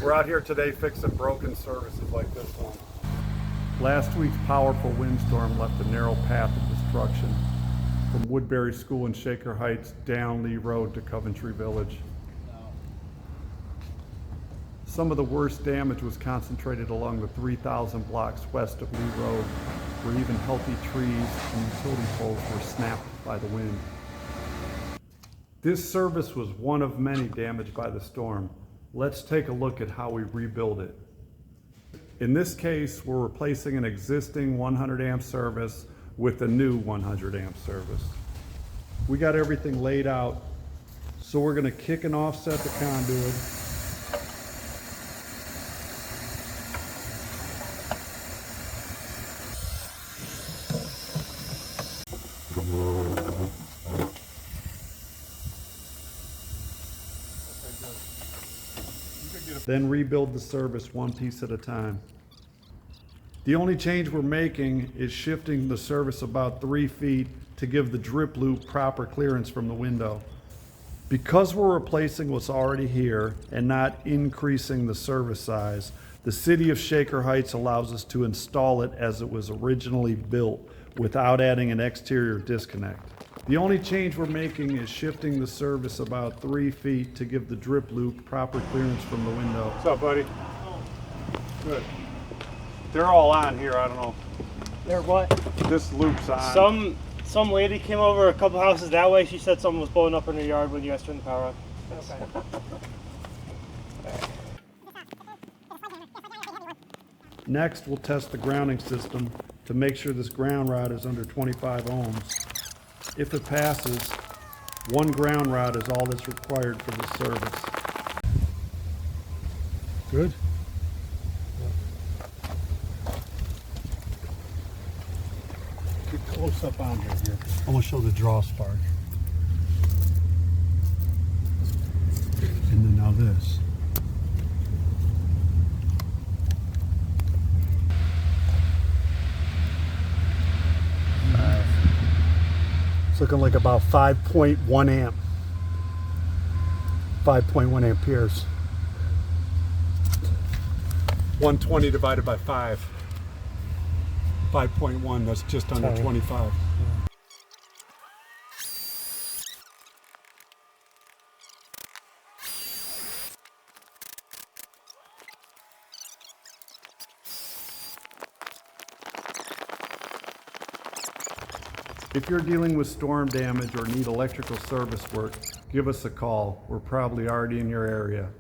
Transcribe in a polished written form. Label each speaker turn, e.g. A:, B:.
A: We're out here today fixing broken services like this one. Last week's powerful windstorm left a narrow path of destruction from Woodbury School in Shaker Heights down Lee Road to Coventry Village. Some of the worst damage was concentrated along the 3,000 blocks west of Lee Road, where even healthy trees and utility poles were snapped by the wind. This service was one of many damaged by the storm. Let's take a look at how we rebuild it. In this case, we're replacing an existing 100 amp service with a new 100 amp service. We got everything laid out, so we're going to kick and offset the conduit. Then rebuild the service one piece at a time. The only change we're making is shifting the service about 3 feet to give the drip loop proper clearance from the window. Because we're replacing what's already here and not increasing the service size, the City of Shaker Heights allows us to install it as it was originally built without adding an exterior disconnect. The only change we're making is shifting the service about 3 feet to give the drip loop proper clearance from the window.
B: What's up, buddy? Good. They're all on here, I don't know.
C: They're what?
B: This loop's on.
C: Some lady came over a couple houses that way. She said something was blowing up in her yard when you guys turned the power on. Okay.
A: Next, we'll test the grounding system to make sure this ground rod is under 25 ohms. If it passes, 1 ground rod is all that's required for this service. Good? Get close up on here. I'm going to show the draw spark. And then now this. It's looking like about 5.1 amp. 5.1 amperes.
B: 120 divided by 5. 5.1, that's just under 25.
A: If you're dealing with storm damage or need electrical service work, give us a call. We're probably already in your area.